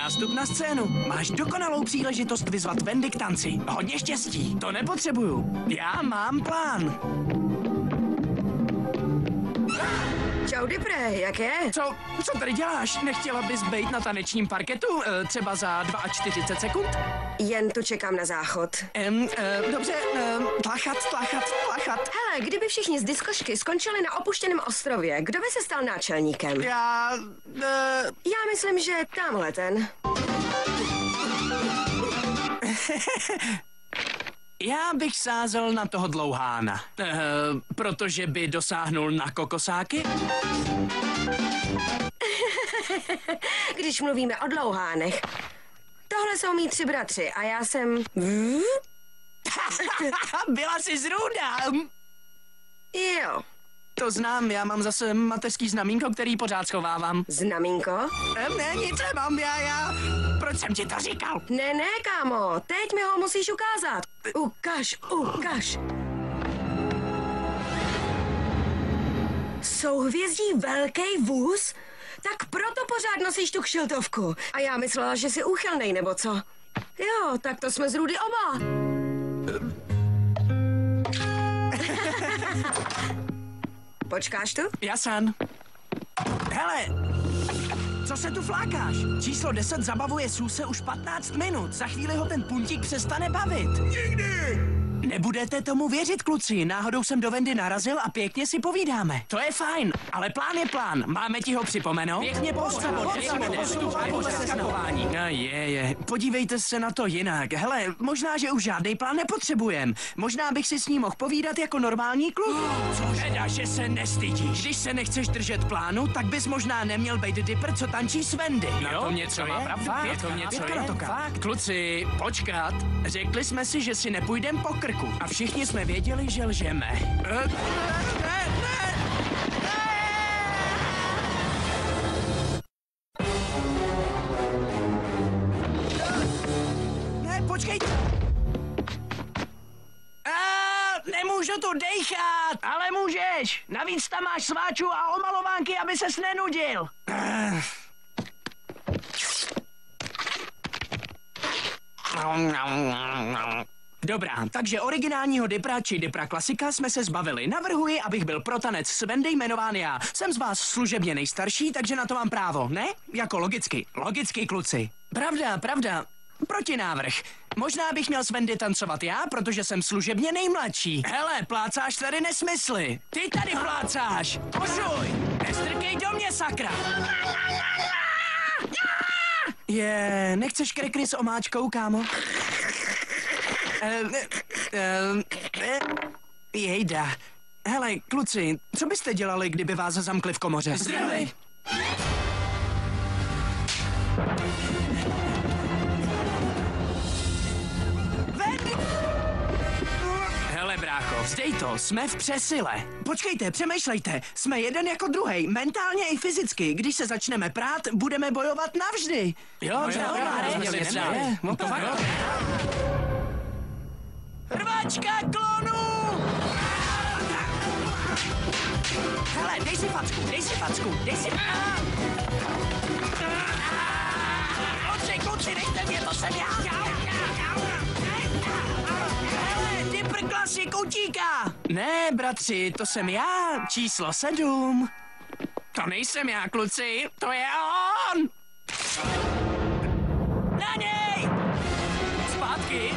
nástup na scénu. Máš dokonalou příležitost vyzvat Wendy k tanci. Hodně štěstí. To nepotřebuju. Já mám plán. Čau, Dipre, jak je? Co tady děláš? Nechtěla bys bejt na tanečním parketu? Třeba za 42 sekund? Jen tu čekám na záchod. Dobře, tlachat. Hele, kdyby všichni z diskošky skončili na opuštěném ostrově, kdo by se stal náčelníkem? Já myslím, že tamhle ten. Já bych sázel na toho dlouhána, protože by dosáhnul na kokosáky. Když mluvíme o dlouhánech. Tohle jsou mý 3 bratři a já jsem... Byla jsi zrůda. Jo. To znám, já mám zase mateřský znamínko, který pořád schovávám. Znamínko? Ne, nic nemám, já. Proč jsem ti to říkal? Ne, kámo, teď mi ho musíš ukázat. Ukaž. Souhvězdí velký vůz? Tak proto pořád nosíš tu kšiltovku. A já myslela, že jsi úchylnej, nebo co? Jo, tak to jsme z Rudy oba. Počkáš tu? Jasan. Hele, co se tu flákáš? Číslo 10 zabavuje Suse už 15 minut. Za chvíli ho ten puntík přestane bavit. Nikdy! Nebudete tomu věřit, kluci. Náhodou jsem do Wendy narazil a pěkně si povídáme. To je fajn, ale plán je plán. Máme ti ho připomenout? Pěkně postupování. Je. Podívejte se na to jinak. Hele, možná, že už žádný plán nepotřebujem. Možná bych si s ním mohl povídat jako normální kluk. Teda, že se nestydíš. Když se nechceš držet plánu, tak bys možná neměl být Dipper, co tančí s Wendy. Na tom něco je? Na tom něco je? Fakt. Kluci, počkat. Řekli jsme si, že si nepůjdem po krku. A všichni jsme věděli, že lžeme. Ne, počkejte. Nemůžu tu dejchat. Ale můžeš. Navíc tam máš sváčů a omalovánky, aby ses nenudil. Dobrá, takže originálního Dippera či Dippera klasika jsme se zbavili. Navrhuji, abych byl pro tanec s Wendy jmenován já. Jsem z vás služebně nejstarší, takže na to mám právo, ne? Jako logicky. Logicky, kluci. Pravda. Protinávrh. Možná bych měl s Wendy tancovat já, protože jsem služebně nejmladší. Hele, plácáš tady nesmysly. Ty tady plácáš. Požuj. Nestrkej do mě, sakra. Nechceš krekry s omáčkou, kámo? Jejda. Hele, kluci, co byste dělali, kdyby vás zamkli v komoře? Zdravej. Hele, brácho, vzdej to, jsme v přesile. Počkejte, přemýšlejte, jsme jeden jako druhej, mentálně i fyzicky. Když se začneme prát, budeme bojovat navždy. Jo, Rvačka klonů! Hele, dej si facku. Kluci, nechte mě, to jsem já. Hele, Dipper klasik utíká. Ne, bratři, to jsem já, číslo 7. To nejsem já, kluci, to je on. Na něj! Zpátky!